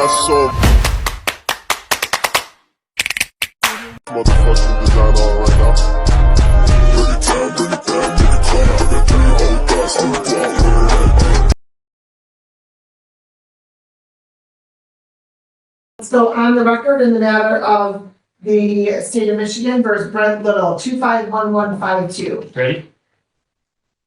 saw motherfucking design on right now. Bring it down, bring it down, bring it down. I got 3 old guys on the block. So on the record in the matter of the state of Michigan versus Brent Little, 251152. Ready?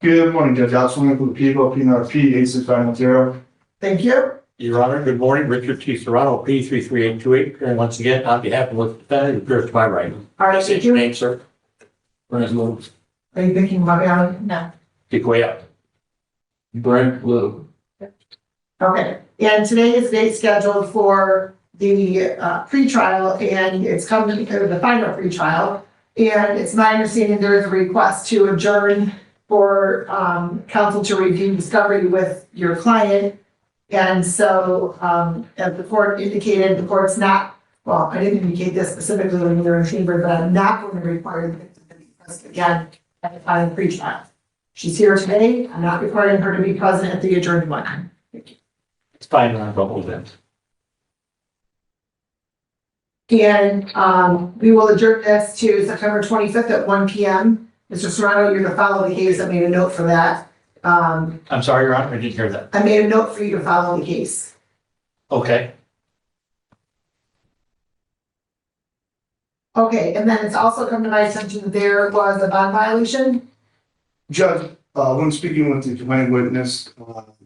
Good morning, Judge. Outstanding for the people, PNRP 86510. Thank you. Your Honor, good morning. Richard T. Serrano, P 33828. And once again, on behalf of the defendant, it appears to my right. All right, State thank your you. name, sir. Brent Little. Are you thinking about it? No. Speak way up. Brent Little. Okay, and today is date scheduled for the pretrial, and it's coming to the final pretrial. And it's my understanding there is a request to adjourn for counsel to review discovery with your client. And so, as the court indicated, the court's not, well, I didn't indicate this specifically when we were in chamber, but I'm not going to require the victim to be present again at the final pretrial. She's here today. I'm not requiring her to be present at the adjourned one. It's fine, I'll hold that. And we will adjourn this to September 25th at 1 p.m. Mr. Serrano, you're to follow the case. I made a note for that. I'm sorry, Your Honor, I didn't hear that. I made a note for you to follow the case. Okay. Okay, and then it's also come to my attention that there was a bond violation. Judge, when speaking with the complainant witness,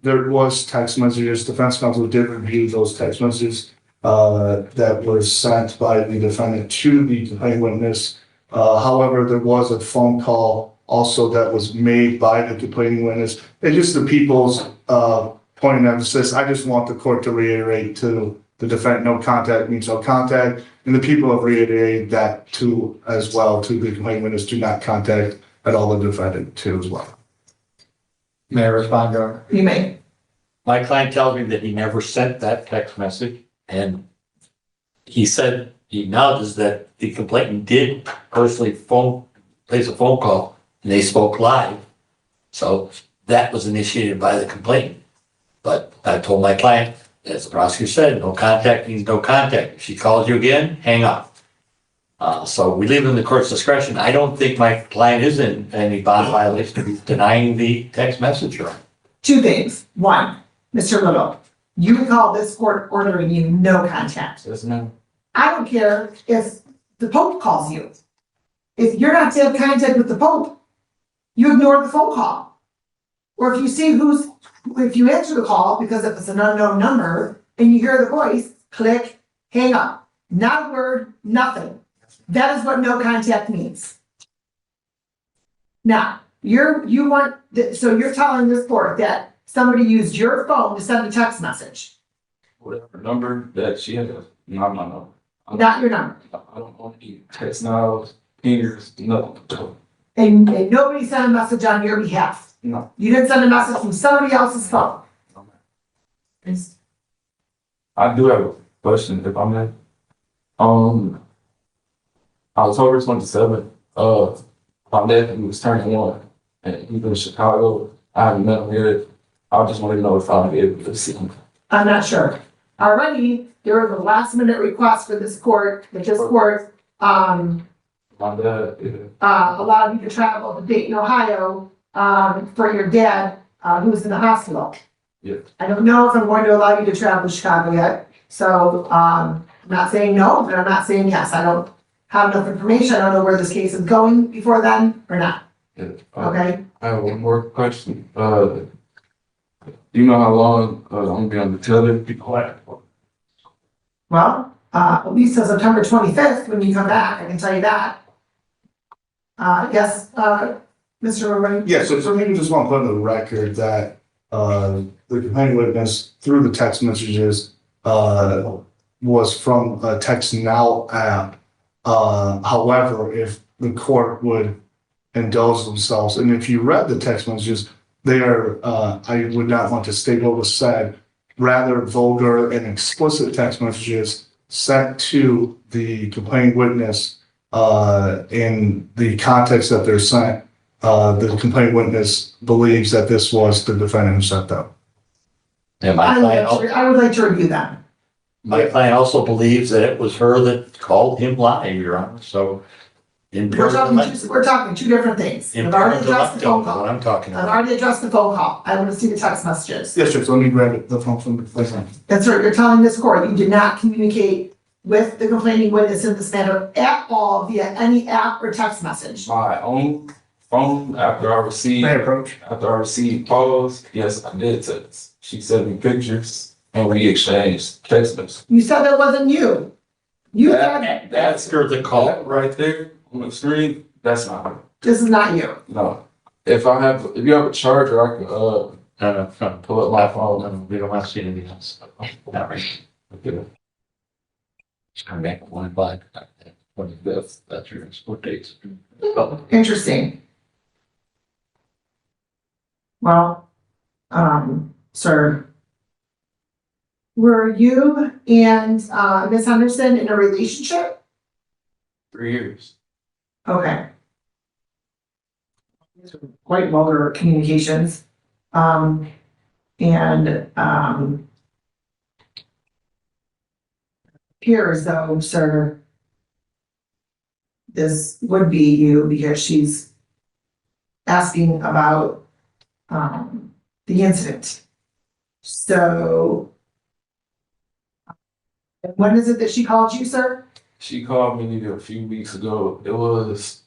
there was text messages. Defense counsel did review those text messages that were sent by the defendant to the complainant witness. However, there was a phone call also that was made by the complaining witness. And just the people's point of emphasis, I just want the court to reiterate to the defendant, no contact means no contact. And the people have reiterated that too, as well, to the complaining witness, do not contact at all the defendant too as well. May I respond, Your Honor? You may. My client tells me that he never sent that text message, and he said, he acknowledges that the complainant did personally place a phone call, and they spoke live. So that was initiated by the complainant. But I told my client, as the prosecutor said, no contact means no contact. If she calls you again, hang up. So we leave it in the court's discretion. I don't think my client is in any bond violation. He's denying the text message. Two things. One, Mr. Little, you call this court ordering you no contact. I don't care if the Pope calls you. If you're not to have contact with the Pope, you ignore the phone call. Or if you see if you answer the call, because if it's an unknown number and you hear the voice, click, hang up. Not a word, nothing. That is what no contact means. Now, so you're telling this court that somebody used your phone to send a text message. Whatever number that she has, not my number. Not your number. I don't want to text now, fingers, nothing. And nobody sent a message on your behalf. No. You didn't send a message from somebody else's phone. I do have a question if I may. October 27th, my nephew was turning 1 and he's in Chicago. I haven't met him yet. I just want to know if I'll be able to see him. I'm not sure. Already, there was a last minute request for this court, My dad, allowed you to travel to Dayton, Ohio, for your dad, who's in the hospital. Yeah. I don't know if I'm going to allow you to travel to Chicago yet, so, I'm not saying no, but I'm not saying yes. I don't have enough information. I don't know where this case is going before then or not, yeah. okay? I have one more question. Do you know how long I'm gonna be on the tele? Be quiet. Well, at least till September 25th, when you come back, I can tell you that. Yes, Mr. Roy? Yeah, so maybe just want to put on the record that the complaining witness through the text messages was from a Text Now app. However, if the court would indulge themselves, and if you read the text messages, they are, I would not want to state what was said, rather vulgar and explicit text messages sent to the complaining witness in the context that they're sent. The complaint witness believes that this was the defendant who sent them. And my client, I would like to review them. My client also believes that it was her that called him lying, Your Honor, so. In We're talking two different things. I've already addressed the phone What call. I'm talking I've about. already addressed the phone call. I want to see the text messages. Yes, sir, so let me grab the phone from the place. That's right, you're telling this court you did not communicate with the complaining witness in this matter at all via any app or text message. My own phone, after I received calls, yes, I did text. She sent me pictures and we exchanged text messages. You said that wasn't you. You had, That's her the call. That right there on the screen, that's not her. this is not you. No. If you have a charger, I can, No, pull up my phone. no, we don't want to see anything else. Not right. Okay. Just come back at 1:05, 25th, that's your export dates. Interesting. Well, sir, were you and Miss Henderson in a relationship? 3 years. Okay. Quite vulgar communications. Appears though, sir, this would be you because she's asking about, the incident. So, when is it that she called you, sir? She called me maybe a few weeks ago. It was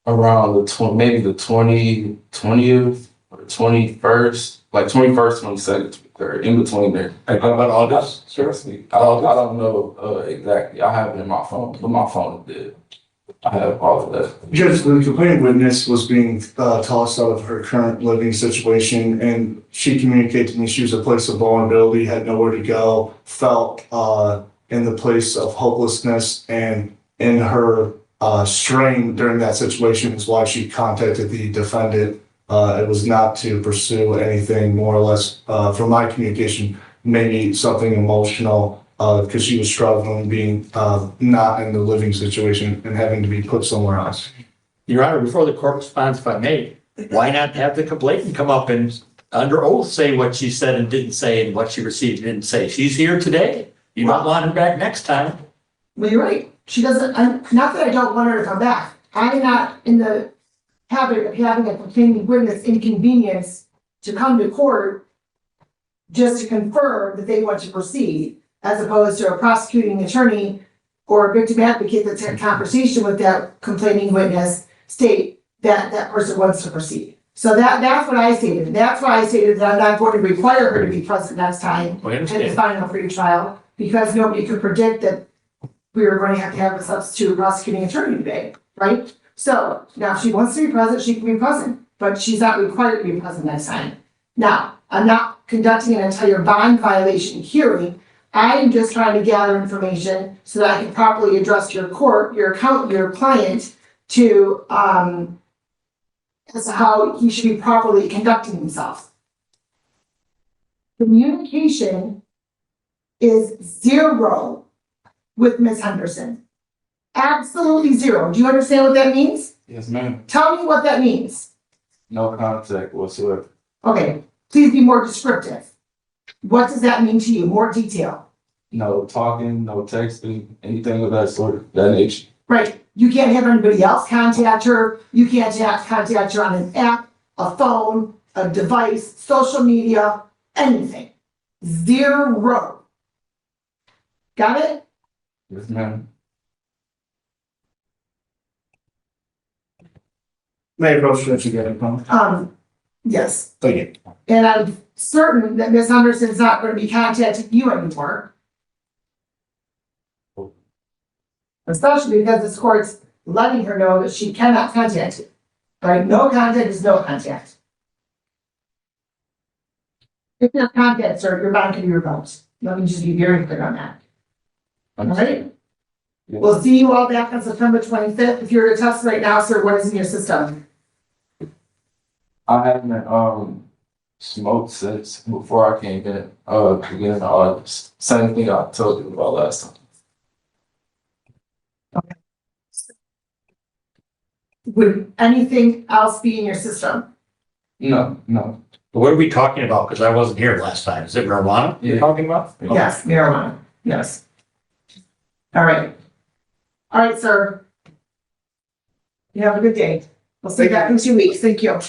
around maybe the 20th or 21st, like 21st, 22nd, 23rd, in between there. How about August? Seriously, I don't know exactly. I have it in my phone, but my phone did. I have all of that. Judge, the complaining witness was being tossed out of her current living situation, and she communicated to me she was a place of vulnerability, had nowhere to go, felt in the place of hopelessness, and in her strain during that situation is why she contacted the defendant. It was not to pursue anything more or less, from my communication, maybe something emotional, because she was struggling being not in the living situation and having to be put somewhere else. Your Honor, before the court responds, if I may, why not have the complainant come up and under oath say what she said and didn't say and what she received and didn't say? She's here today. You don't want her back next time. Well, you're right. She doesn't, not that I don't want her to come back. I'm not in the habit of having a complaining witness inconvenience to come to court just to confirm that they want to proceed, as opposed to a prosecuting attorney or a victim advocate that's had a conversation with that complaining witness state that that person wants to proceed. So that's what I stated. That's why I stated that I'm not going to require her to be present next time We in the understand. final pre-trial, because nobody could predict that we were going to have a substitute prosecuting attorney today, right? So now if she wants to be present, she can be present, but she's not required to be present next time. Now, I'm not conducting an entire bond violation hearing. I am just trying to gather information so that I can properly address your client to, as to how he should be properly conducting himself. Communication is zero with Ms. Henderson. Absolutely zero. Do you understand what that means? Yes, ma'am. Tell me what that means. No contact whatsoever. Okay, please be more descriptive. What does that mean to you? More detail. No talking, no texting, anything of that sort, that nature. Right, you can't have anybody else contact her. You can't contact her on an app, a phone, a device, social media, anything. Zero. Got it? Yes, ma'am. May I approach that you get it, Tom? Yes. Thank you. And I'm certain that Ms. Henderson's not going to be contacting you anymore. Especially because this court's letting her know that she cannot contact you. Right? No contact is no contact. If there's contact, sir, your bond can be revoked. Let me just be very clear on that. All right? Yes. We'll see you all back on September 25th. If you're a test right now, sir, what is in your system? I haven't smoked since before I came in, beginning of August. Same thing I told you about last time. Would anything else be in your system? No. What are we talking about? Because I wasn't here last time. Is it marijuana you're Yeah. talking about? Yes, marijuana. Yes. All right. All right, sir. You have a good day. We'll see you back in 2 weeks. Thank you.